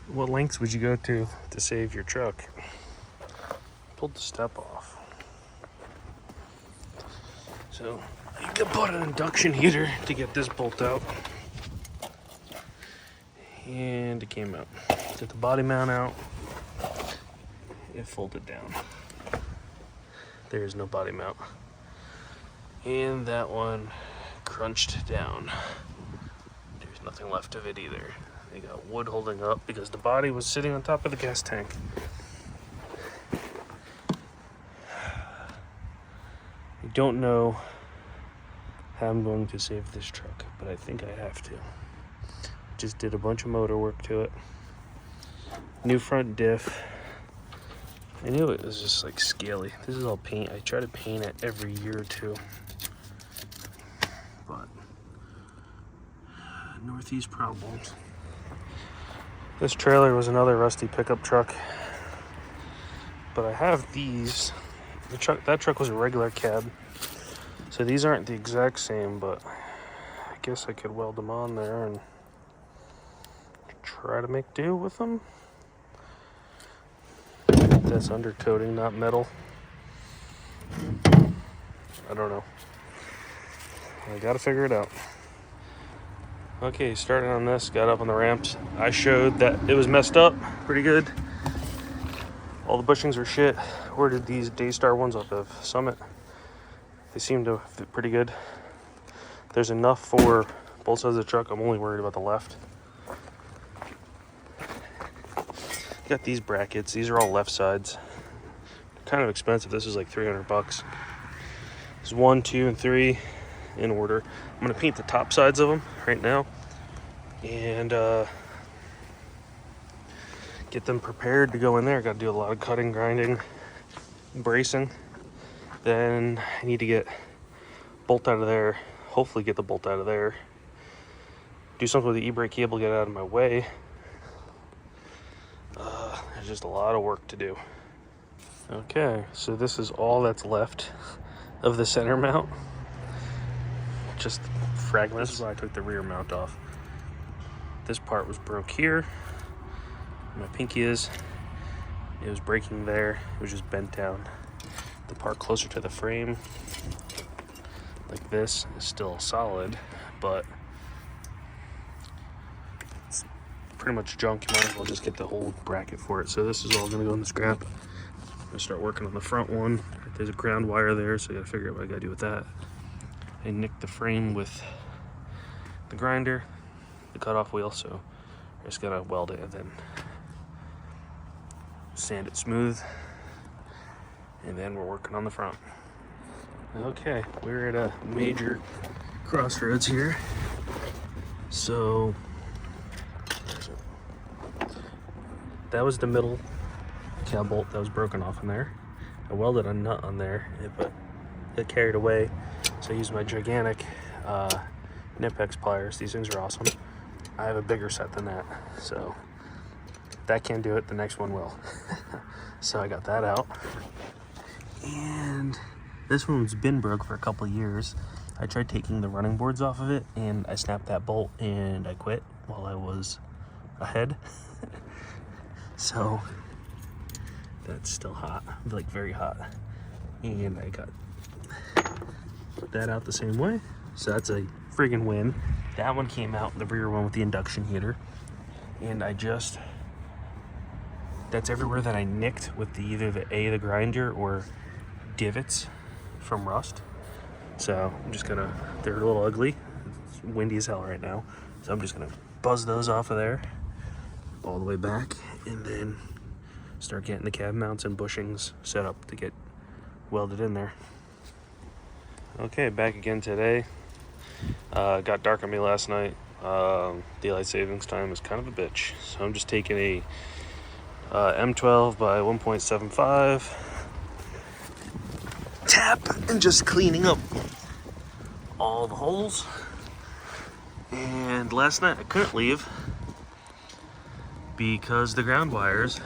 What lengths would you go to save your truck? Pulled the step off. So I bought an induction heater to get this bolt out. And it came out. Took the body mount out. It folded down. There is no body mount. And that one crunched down. There's nothing left of it either. They got wood holding up because the body was sitting on top of the gas tank. I don't know how I'm going to save this truck, but I think I have to. Just did a bunch of motor work to it. New front diff. I knew it was just like scaly. This is all paint. I try to paint it every year or two. But Northeast problems. This trailer was another rusty pickup truck. But I have these. That truck was a regular cab. So these aren't the exact same, but I guess I could weld them on there and try to make do with them. That's undercoating, not metal. I don't know. I gotta figure it out. Okay, starting on this, got up on the ramps. I showed that it was messed up pretty good. All the bushings are shit. Ordered these Daystar ones off of Summit. They seem to fit pretty good. There's enough for both sides of the truck. I'm only worried about the left. Got these brackets. These are all left sides. They're kind of expensive. This is like $300. There's 1, 2, and 3 in order. I'm gonna paint the top sides of them right now and get them prepared to go in there. Got to do a lot of cutting, grinding, bracing. Then I need to get bolt out of there. Hopefully get the bolt out of there. Do something with the e-brake cable, get it out of my way. There's just a lot of work to do. Okay, so this is all that's left of the center mount. Just fragments. This is why I took the rear mount off. This part was broke here. My pinky is. It was breaking there. It was just bent down. The part closer to the frame, like this, is still solid, but it's pretty much junk. You might as well just get the whole bracket for it. So this is all gonna go in the scrap. I'm gonna start working on the front one. There's a ground wire there, so I gotta figure out what I gotta do with that. I nicked the frame with the grinder, the cutoff wheel, so I just gotta weld it and then sand it smooth, and then we're working on the front. Okay, we're at a major crossroads here. So that was the middle cab bolt that was broken off in there. I welded a nut on there, but it carried away. So I used my gigantic Nipex pliers. These things are awesome. I have a bigger set than that, so that can't do it. The next one will. So I got that out. And this one's been broke for a couple of years. I tried taking the running boards off of it, and I snapped that bolt, and I quit while I was ahead. So that's still hot, like very hot. And I got that out the same way. So that's a friggin' win. That one came out, the rear one with the induction heater. And that's everywhere that I nicked with either the grinder or divots from rust. So I'm just gonna, they're a little ugly. It's windy as hell right now. So I'm just gonna buzz those off of there all the way back, and then start getting the cab mounts and bushings set up to get welded in there. Okay, back again today. Got dark on me last night. Daylight savings time is kind of a bitch. So I'm just taking a M12 by 1.75 tap and just cleaning up all the holes. And last night I couldn't leave because the ground wires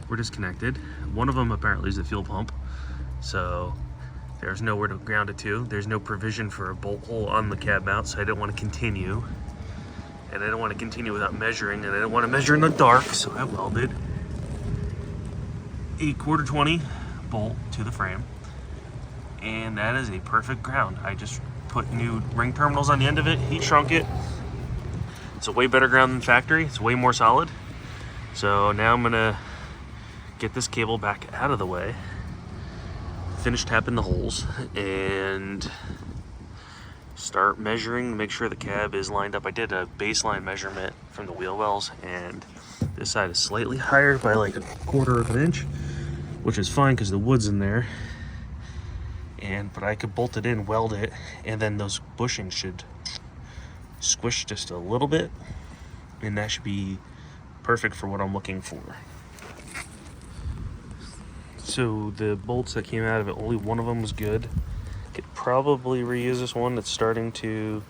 were disconnected. One of them apparently is the fuel pump, so there's nowhere to ground it to. There's no provision for a bolt hole on the cab mount, so I didn't want to continue. and I didn't want to continue without measuring, and I didn't want to measure in the dark, so I welded a 1/4-20 bolt to the frame, and that is a perfect ground. I just put new ring terminals on the end of it, heat shrunk it. It's a way better ground than factory. It's way more solid. So now I'm gonna get this cable back out of the way, finish tapping the holes, and start measuring to make sure the cab is lined up. I did a baseline measurement from the wheel wells, and this side is slightly higher by like 1/4 of an inch, which is fine because the wood's in there. But I could bolt it in, weld it, and then those bushings should squish just a little bit, and that should be perfect for what I'm looking for. So the bolts that came out of it, only one of them was good. Could probably reuse this one. It's starting to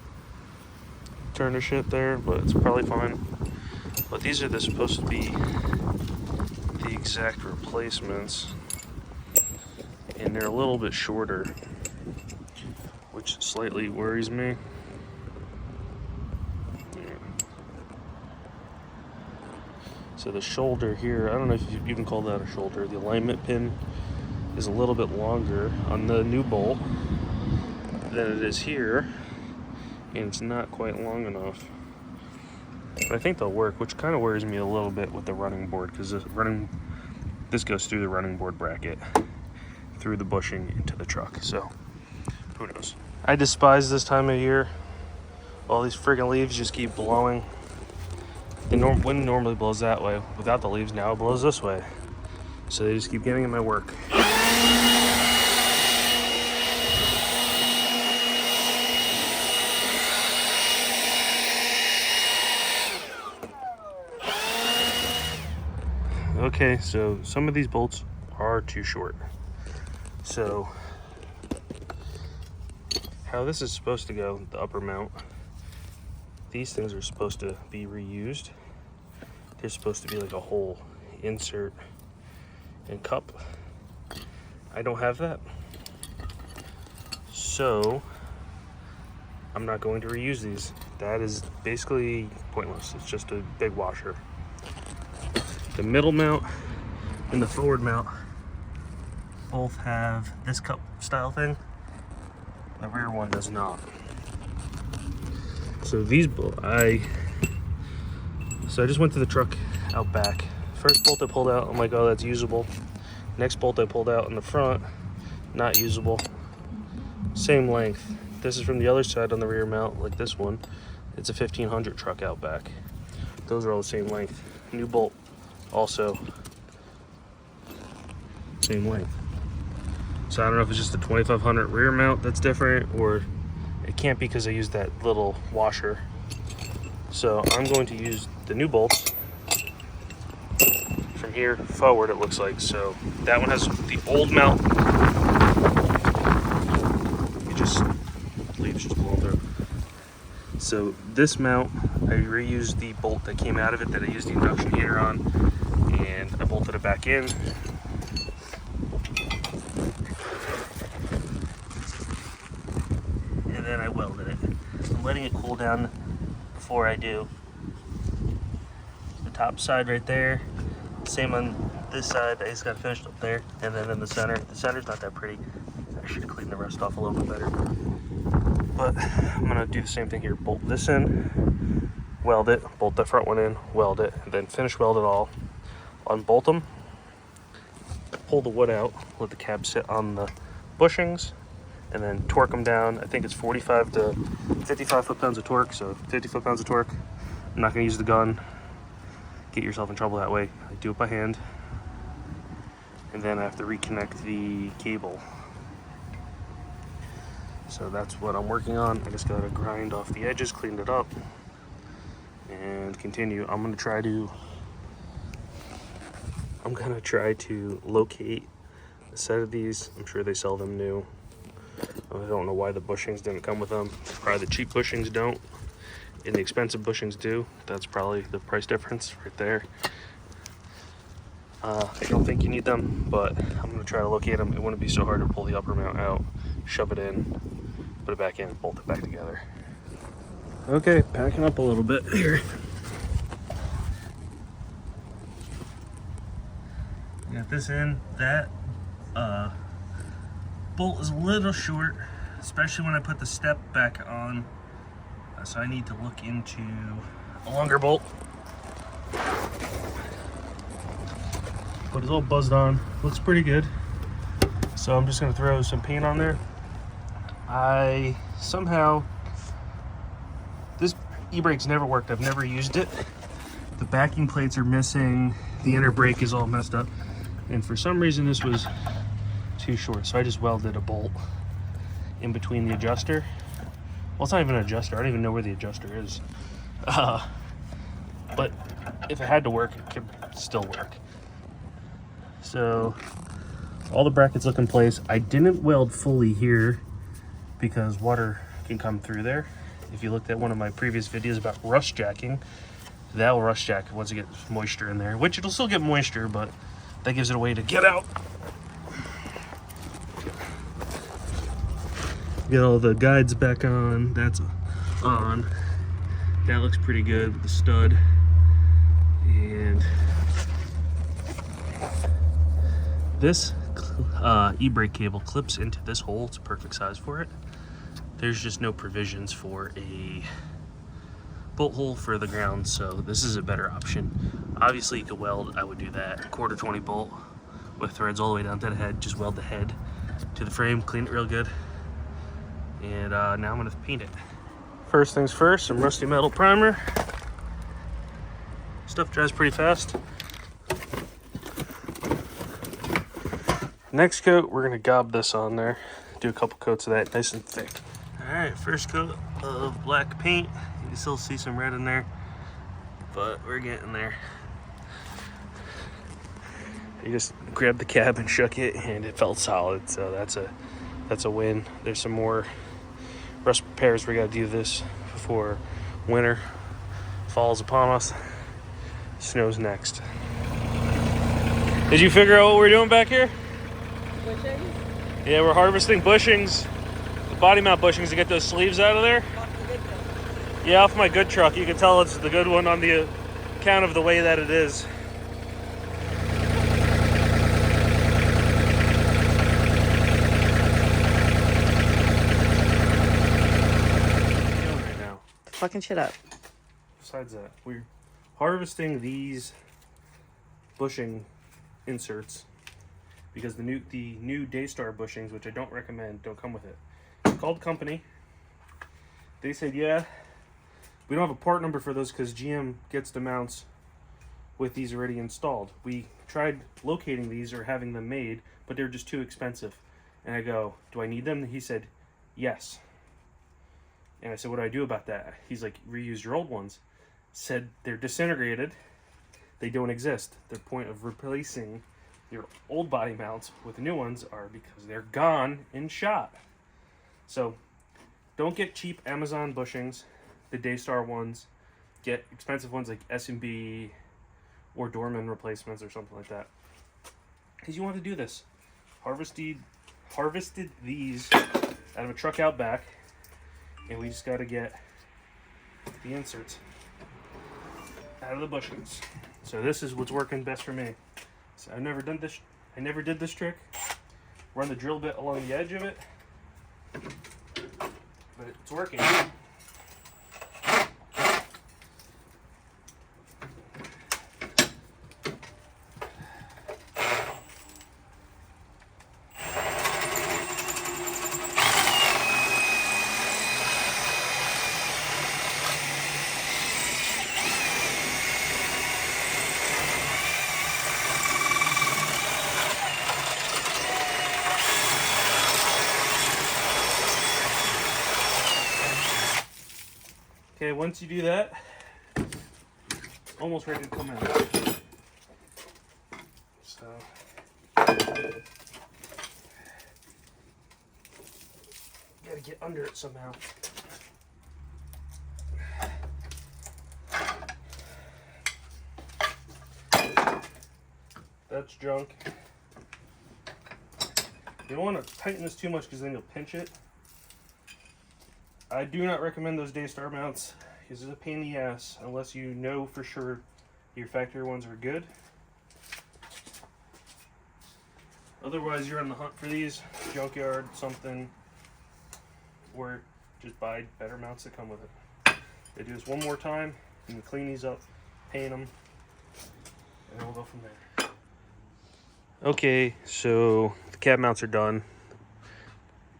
turn to shit there, but it's probably fine. But these are supposed to be the exact replacements, and they're a little bit shorter, which slightly worries me. So the shoulder here, I don't know if you can call that a shoulder. The alignment pin is a little bit longer on the new bolt than it is here, and it's not quite long enough. But I think they'll work, which kind of worries me a little bit with the running board, because this goes through the running board bracket, through the bushing into the truck. So who knows? I despise this time of year. All these friggin' leaves just keep blowing. The wind normally blows that way. Without the leaves, now it blows this way. So they just keep getting in my work. Okay, so some of these bolts are too short. So how this is supposed to go, the upper mount, these things are supposed to be reused. There's supposed to be like a whole insert and cup. I don't have that, so I'm not going to reuse these. That is basically pointless. It's just a big washer. The middle mount and the forward mount both have this cup style thing. The rear one does not. So I just went to the truck out back. First bolt I pulled out, I'm like, oh, that's usable. Next bolt I pulled out in the front, not usable. Same length. This is from the other side on the rear mount, like this one. It's a 1500 truck out back. Those are all the same length. New bolt, also same length. So I don't know if it's just the 2500 rear mount that's different, or it can't be because I used that little washer. So I'm going to use the new bolts from here forward, it looks like. So that one has the old mount. Leaves just blown through. So this mount, I reused the bolt that came out of it that I used the induction heater on, and I bolted it back in. And then I welded it. I'm letting it cool down before I do. The top side right there, same on this side. I just got finished up there, and then in the center's not that pretty. I should clean the rest off a little bit better. But I'm gonna do the same thing here. Bolt this in, weld it, bolt the front one in, weld it, and then finish weld it all. Unbolt them, pull the wood out, let the cab sit on the bushings, and then torque them down. I think it's 45 to 55 foot-pounds of torque, so 50 foot-pounds of torque. I'm not gonna use the gun. Get yourself in trouble that way. I do it by hand. And then I have to reconnect the cable. So that's what I'm working on. I just gotta grind off the edges, clean it up, and continue. I'm gonna try to locate a set of these. I'm sure they sell them new. I don't know why the bushings didn't come with them. Probably the cheap bushings don't, and the expensive bushings do. That's probably the price difference right there. I don't think you need them, but I'm gonna try to locate them. It wouldn't be so hard to pull the upper mount out, shove it in, put it back in, and bolt it back together. Okay, packing up a little bit here. Got this in. That bolt is a little short, especially when I put the step back on. So I need to look into a longer bolt. But it's all buzzed on. Looks pretty good. So I'm just gonna throw some paint on there. I somehow, this e-brake's never worked. I've never used it. The backing plates are missing. The inner brake is all messed up. And for some reason this was too short. So I just welded a bolt in between the adjuster. Well, it's not even an adjuster. I don't even know where the adjuster is. But if it had to work, it could still work. So all the brackets look in place. I didn't weld fully here because water can come through there. If you looked at one of my previous videos about rust jacking, that will rust jack once it gets moisture in there, which it'll still get moisture, but that gives it a way to get out. Get all the guides back on. That's on. That looks pretty good with the stud. And this e-brake cable clips into this hole. It's a perfect size for it. There's just no provisions for a bolt hole for the ground, so this is a better option. Obviously you could weld, I would do that, 1/4 bolt with threads all the way down to the head. Just weld the head to the frame, clean it real good, and now I'm gonna paint it. First things first, some rusty metal primer. Stuff dries pretty fast. Next coat, we're gonna gob this on there. Do a couple coats of that, nice and thick. All right, first coat of black paint. You can still see some red in there, but we're getting there. You just grabbed the cab and shook it, and it felt solid. So that's a win. There's some more rust repairs. We got to do this before winter falls upon us. Snow's next. Did you figure out what we're doing back here? Bushings? Yeah, we're harvesting bushings, the body mount bushings, to get those sleeves out of there. Yeah, off my good truck. You can tell it's the good one on the account of the way that it is. Right now. Fucking shit up. Besides that, we're harvesting these bushing inserts because the new Daystar bushings, which I don't recommend, don't come with it. I called the company. They said, yeah, we don't have a part number for those because GM gets the mounts with these already installed. We tried locating these or having them made, but they're just too expensive. And I go, do I need them? He said, yes. And I said, what do I do about that? He's like, reuse your old ones. Said they're disintegrated. They don't exist. The point of replacing your old body mounts with the new ones are because they're gone in shot. So don't get cheap Amazon bushings, the Daystar ones. Get expensive ones like S&B or Dorman replacements or something like that. Because you want to do this. Harvested these out of a truck out back, and we just got to get the inserts out of the bushings. So this is what's working best for me. So I've never done this. I never did this trick. Run the drill bit along the edge of it, but it's working. Okay, once you do that, it's almost ready to come out. So, gotta get under it somehow. That's junk. You don't want to tighten this too much because then you'll pinch it. I do not recommend those Daystar mounts because it's a pain in the ass unless you know for sure your factory ones are good. Otherwise, you're on the hunt for these, junkyard, something, or just buy better mounts that come with it. They do this one more time, and we clean these up, paint them, and then we'll go from there. Okay, so the cab mounts are done.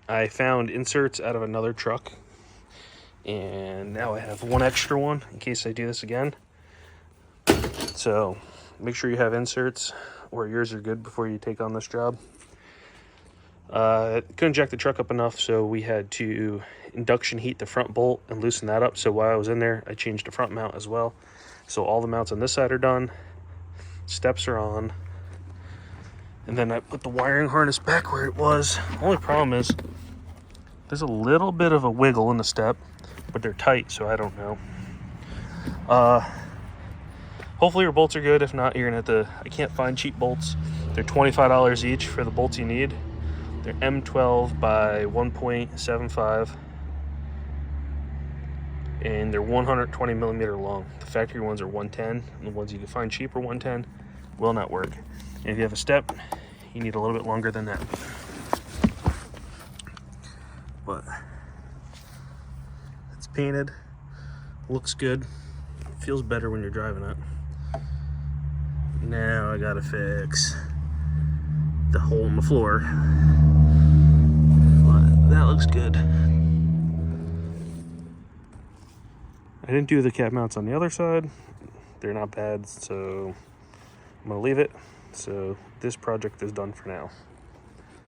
I found inserts out of another truck, and now I have one extra one in case I do this again. So make sure you have inserts or yours are good before you take on this job. Couldn't jack the truck up enough, so we had to induction heat the front bolt and loosen that up. So while I was in there, I changed the front mount as well. So all the mounts on this side are done, steps are on, and then I put the wiring harness back where it was. Only problem is there's a little bit of a wiggle in the step, but they're tight, so I don't know. Hopefully your bolts are good. If not, you're gonna have to, I can't find cheap bolts. They're $25 each for the bolts you need. They're M12 by 1.75, and they're 120 millimeter long. The factory ones are 110, and the ones you can find cheaper 110 will not work. And if you have a step, you need a little bit longer than that. But it's painted, looks good, feels better when you're driving it. Now I gotta fix the hole in the floor. But that looks good. I didn't do the cab mounts on the other side. They're not bad, so I'm gonna leave it. So this project is done for now.